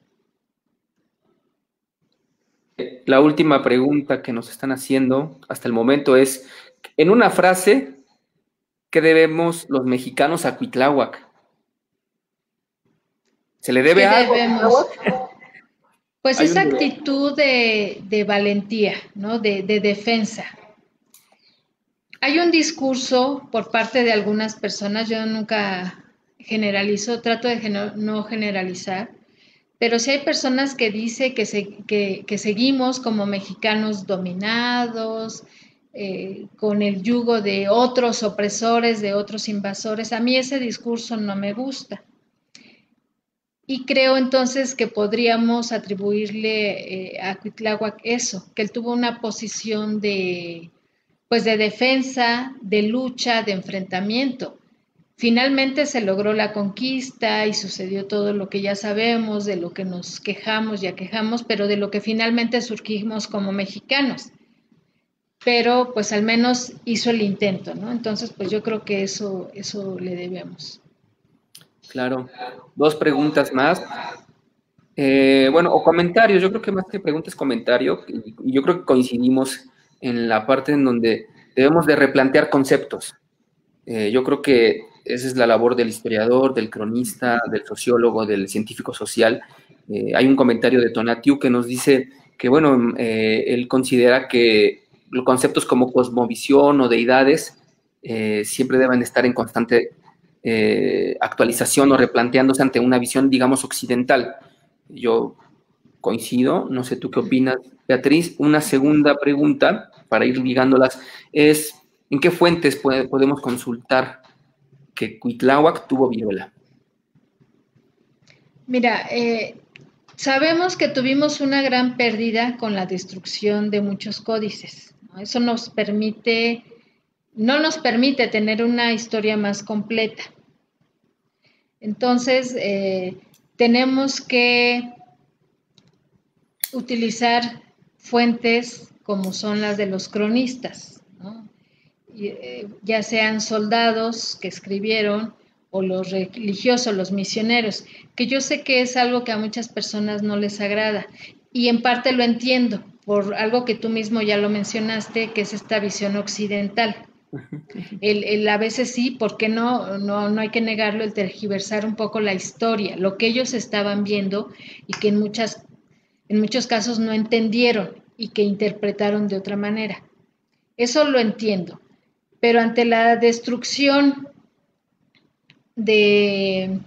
La última pregunta que nos están haciendo hasta el momento es, en una frase, ¿qué debemos los mexicanos a Cuitláhuac? ¿Se le debe algo? Debemos? Pues Hay esa un actitud de valentía, ¿no? De defensa. Hay un discurso por parte de algunas personas, yo nunca generalizo, trato de no generalizar, pero sí hay personas que dicen que seguimos como mexicanos dominados, con el yugo de otros opresores, de otros invasores. A mí ese discurso no me gusta. Y creo entonces que podríamos atribuirle a Cuitláhuac eso, que él tuvo una posición pues de defensa, de lucha, de enfrentamiento. Finalmente se logró la conquista y sucedió todo lo que ya sabemos, de lo que nos quejamos y aquejamos, pero de lo que finalmente surgimos como mexicanos. Pero pues al menos hizo el intento, ¿no? Entonces pues yo creo que eso le debemos. Claro. Dos preguntas más. Bueno, o comentarios. Yo creo que más que preguntas, comentario. Y yo creo que coincidimos en la parte en donde debemos de replantear conceptos. Yo creo que esa es la labor del historiador, del cronista, del sociólogo, del científico social. Hay un comentario de Tonatiu que nos dice que, bueno, él considera que los conceptos como cosmovisión o deidades siempre deben estar en constante actualización o replanteándose ante una visión, digamos, occidental. Yo coincido, no sé tú qué opinas, Beatriz. Una segunda pregunta, para ir ligándolas, es ¿en qué fuentes podemos consultar que Cuitláhuac tuvo viruela? Mira, sabemos que tuvimos una gran pérdida con la destrucción de muchos códices, ¿no? Eso no nos permite tener una historia más completa. Entonces, tenemos que utilizar fuentes como son las de los cronistas, ¿no? Ya sean soldados que escribieron o los religiosos, los misioneros, que yo sé que es algo que a muchas personas no les agrada y en parte lo entiendo por algo que tú mismo ya lo mencionaste, que es esta visión occidental. A veces sí, porque no hay que negarlo, el tergiversar un poco la historia, lo que ellos estaban viendo y que en muchos casos no entendieron y que interpretaron de otra manera. Eso lo entiendo, pero ante la destrucción de,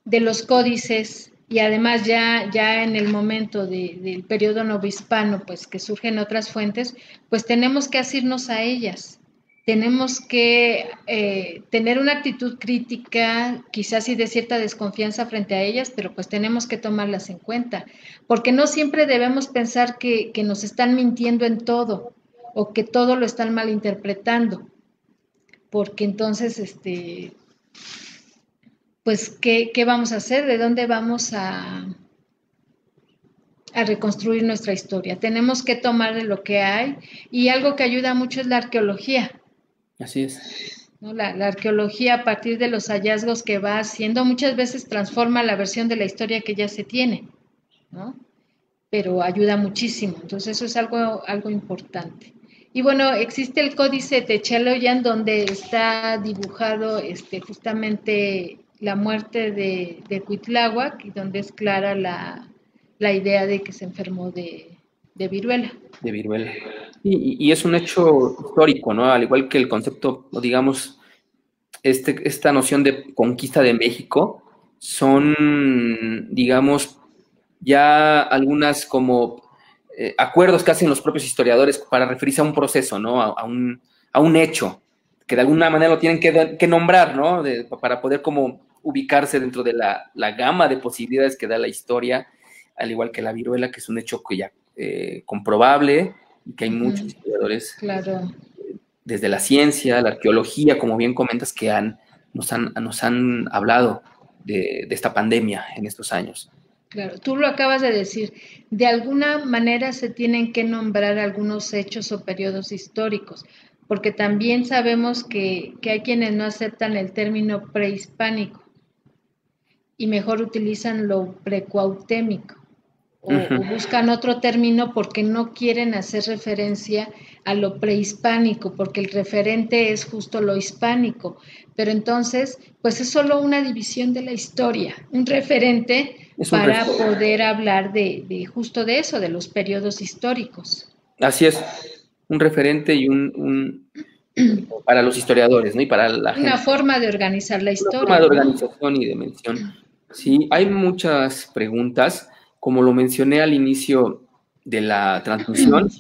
de los códices y además ya en el momento del periodo novohispano, pues que surgen otras fuentes, pues tenemos que asirnos a ellas. Tenemos que tener una actitud crítica, quizás y de cierta desconfianza frente a ellas, pero pues tenemos que tomarlas en cuenta, porque no siempre debemos pensar que nos están mintiendo en todo o que todo lo están malinterpretando, porque entonces pues, ¿qué vamos a hacer? ¿De dónde vamos a reconstruir nuestra historia? Tenemos que tomar de lo que hay y algo que ayuda mucho es la arqueología. Así es. ¿No? La arqueología a partir de los hallazgos que va haciendo muchas veces transforma la versión de la historia que ya se tiene, ¿no? Pero ayuda muchísimo. Entonces eso es algo importante. Y bueno, existe el Códice Techeloyan donde está dibujado justamente la muerte de Cuitláhuac y donde es clara la idea de que se enfermó de viruela. De viruela. Y es un hecho histórico, ¿no? Al igual que el concepto, o digamos, esta noción de conquista de México, son, digamos, ya algunas como acuerdos que hacen los propios historiadores para referirse a un proceso, ¿no? A un hecho, que de alguna manera lo tienen que nombrar, ¿no? Para poder como ubicarse dentro de la gama de posibilidades que da la historia, al igual que la viruela, que es un hecho que ya comprobable, y que hay muchos historiadores, claro, desde la ciencia, la arqueología, como bien comentas, que nos han hablado de esta pandemia en estos años. claro. Tú lo acabas de decir. De alguna manera se tienen que nombrar algunos hechos o periodos históricos, porque también sabemos que hay quienes no aceptan el término prehispánico y mejor utilizan lo precuautémico o buscan otro término porque no quieren hacer referencia a lo prehispánico, porque el referente es justo lo hispánico. Pero entonces, pues es solo una división de la historia, un referente Es un para referente. poder hablar de justo de eso, de los periodos históricos. Así es, un referente y para los historiadores, ¿no? Y para la Una gente. forma de organizar la Una forma de historia, ¿no? organización y de mención. Sí, hay muchas preguntas. Como lo mencioné al inicio de la transmisión,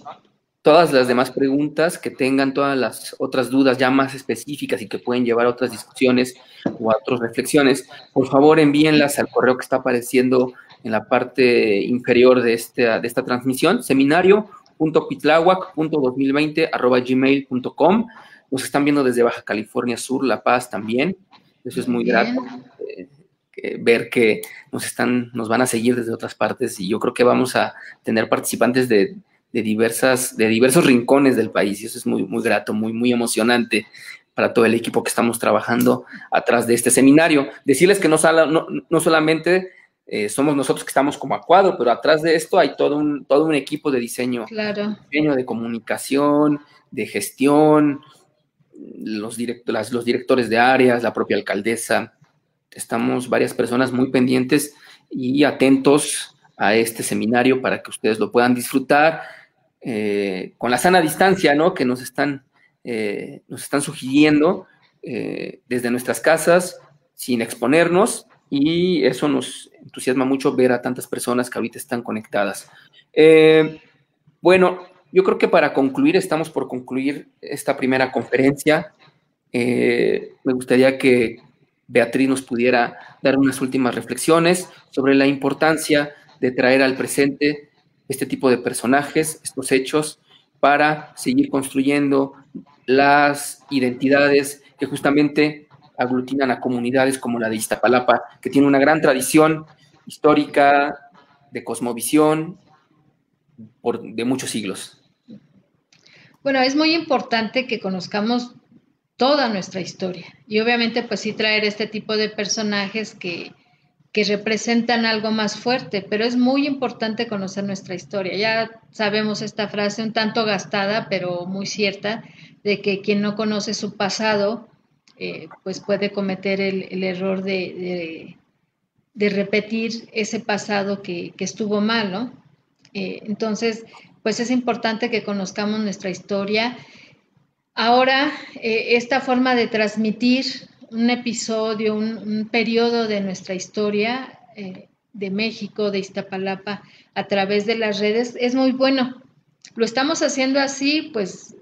todas las demás preguntas que tengan, todas las otras dudas ya más específicas y que pueden llevar a otras discusiones o a otras reflexiones, por favor envíenlas al correo que está apareciendo en la parte inferior de esta transmisión, seminario.pitláhuac.2020@gmail.com. Nos están viendo desde Baja California Sur, La Paz también. Eso es Muy muy grato. bien. Ver que nos van a seguir desde otras partes, y yo creo que vamos a tener participantes de diversos rincones del país, y eso es muy, muy grato, muy, muy emocionante para todo el equipo que estamos trabajando atrás de este seminario. Decirles que no solamente somos nosotros que estamos como a cuadro, pero atrás de esto hay todo un equipo de diseño, Claro. de comunicación, de gestión, los directores de áreas, la propia alcaldesa. Estamos varias personas muy pendientes y atentos a este seminario para que ustedes lo puedan disfrutar con la sana distancia, ¿no? Que nos están sugiriendo desde nuestras casas, sin exponernos, y eso nos entusiasma mucho ver a tantas personas que ahorita están conectadas. Bueno, yo creo que para concluir, estamos por concluir esta primera conferencia. Me gustaría que Beatriz nos pudiera dar unas últimas reflexiones sobre la importancia de traer al presente este tipo de personajes, estos hechos, para seguir construyendo las identidades que justamente aglutinan a comunidades como la de Iztapalapa, que tiene una gran tradición histórica, de cosmovisión, de muchos siglos. Bueno, es muy importante que conozcamos toda nuestra historia y obviamente pues sí traer este tipo de personajes que representan algo más fuerte, pero es muy importante conocer nuestra historia. Ya sabemos esta frase un tanto gastada, pero muy cierta, de que quien no conoce su pasado, pues puede cometer el error de repetir ese pasado que estuvo mal, ¿no? Entonces, pues es importante que conozcamos nuestra historia. Ahora, esta forma de transmitir un episodio, un periodo de nuestra historia de México, de Iztapalapa, a través de las redes, es muy bueno. Lo estamos haciendo así, pues,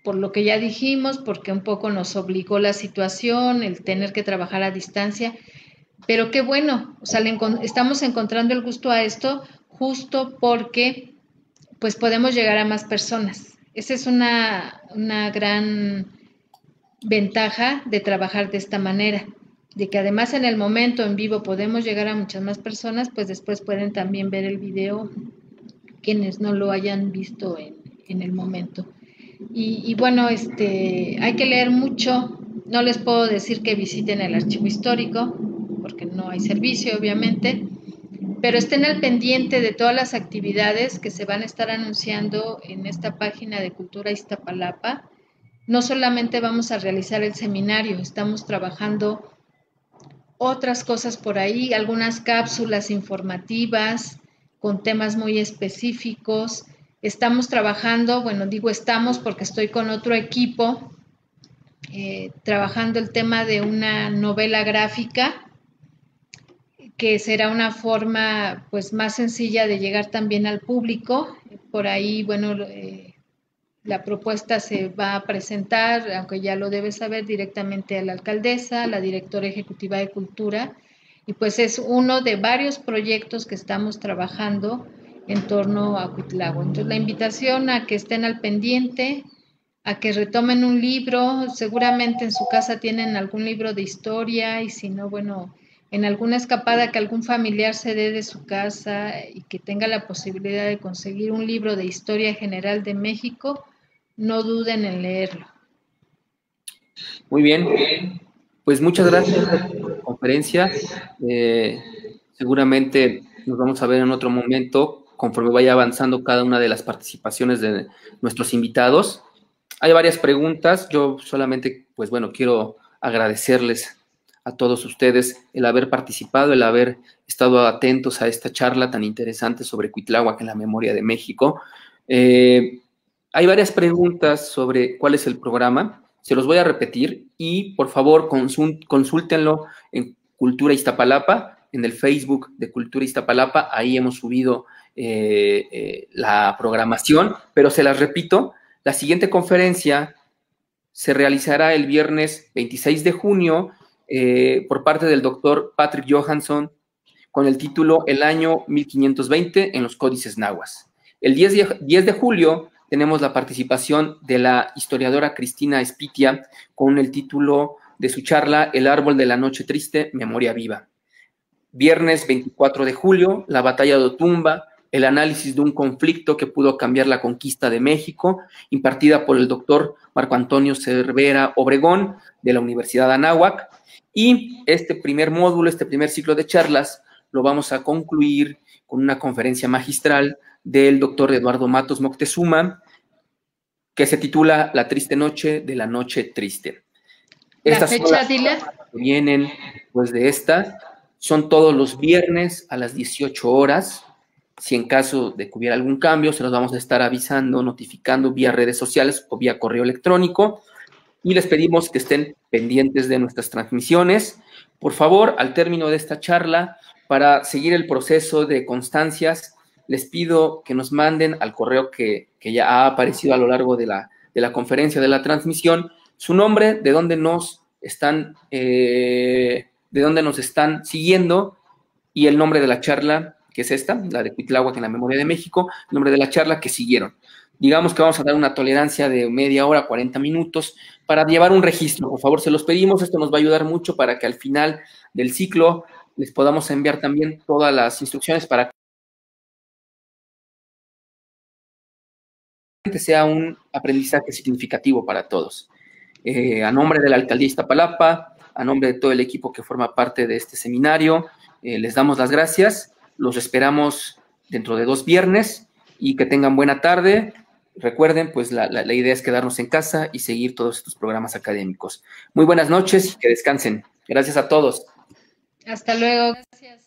por lo que ya dijimos, porque un poco nos obligó la situación, el tener que trabajar a distancia, pero qué bueno, o sea, estamos encontrando el gusto a esto justo porque pues podemos llegar a más personas. Esa es una gran ventaja de trabajar de esta manera, de que además en el momento en vivo podemos llegar a muchas más personas, pues después pueden también ver el video quienes no lo hayan visto en el momento. Y bueno, hay que leer mucho. No les puedo decir que visiten el archivo histórico, porque no hay servicio, obviamente, pero estén al pendiente de todas las actividades que se van a estar anunciando en esta página de Cultura Iztapalapa. No solamente vamos a realizar el seminario, estamos trabajando otras cosas por ahí, algunas cápsulas informativas con temas muy específicos. Estamos trabajando, bueno, digo estamos porque estoy con otro equipo, trabajando el tema de una novela gráfica que será una forma pues más sencilla de llegar también al público. Por ahí, bueno, la propuesta se va a presentar, aunque ya lo debe saber, directamente a la alcaldesa, a la directora ejecutiva de Cultura, y pues es uno de varios proyectos que estamos trabajando en torno a Cuitlahua. Entonces, la invitación a que estén al pendiente, a que retomen un libro, seguramente en su casa tienen algún libro de historia y si no, bueno, en alguna escapada que algún familiar se dé de su casa y que tenga la posibilidad de conseguir un libro de historia general de México, no duden en leerlo. Muy bien, pues muchas gracias por la conferencia. Seguramente nos vamos a ver en otro momento conforme vaya avanzando cada una de las participaciones de nuestros invitados. Hay varias preguntas. Yo solamente, pues bueno, quiero agradecerles a todos ustedes el haber participado, el haber estado atentos a esta charla tan interesante sobre Cuitláhuac en la memoria de México. Hay varias preguntas sobre cuál es el programa. Se los voy a repetir y por favor consúltenlo en Cultura Iztapalapa, en el Facebook de Cultura Iztapalapa. Ahí hemos subido la programación, pero se las repito. La siguiente conferencia se realizará el viernes 26 de junio por parte del doctor Patrick Johansson con el título El año 1520 en los códices nahuas. El 10 de julio tenemos la participación de la historiadora Cristina Espitia con el título de su charla El árbol de la noche triste, memoria viva. Viernes 24 de julio, la batalla de Otumba, el análisis de un conflicto que pudo cambiar la conquista de México, impartida por el doctor Marco Antonio Cervera Obregón de la Universidad de Anáhuac. Y este primer módulo, este primer ciclo de charlas, lo vamos a concluir con una conferencia magistral del doctor Eduardo Matos Moctezuma, que se titula La triste noche de la noche triste. Estas fecha, dile. Vienen pues de estas. Son todos los viernes a las 18 horas. Si en caso de que hubiera algún cambio, se los vamos a estar avisando, notificando vía redes sociales o vía correo electrónico. Y les pedimos que estén pendientes de nuestras transmisiones. Por favor, al término de esta charla, para seguir el proceso de constancias, les pido que nos manden al correo que ya ha aparecido a lo largo de la conferencia, de la transmisión, su nombre, de dónde nos están siguiendo y el nombre de la charla, que es esta, la de Cuitláhuac en la memoria de México, el nombre de la charla que siguieron. Digamos que vamos a dar una tolerancia de media hora, 40 minutos, para llevar un registro. Por favor, se los pedimos. Esto nos va a ayudar mucho para que al final del ciclo les podamos enviar también todas las instrucciones para que sea un aprendizaje significativo para todos. A nombre de la Alcaldía Iztapalapa, a nombre de todo el equipo que forma parte de este seminario, les damos las gracias. Los esperamos dentro de 2 viernes y que tengan buena tarde. Recuerden, pues la idea es quedarnos en casa y seguir todos estos programas académicos. Muy buenas noches y que descansen. Gracias a todos. Hasta luego. Gracias.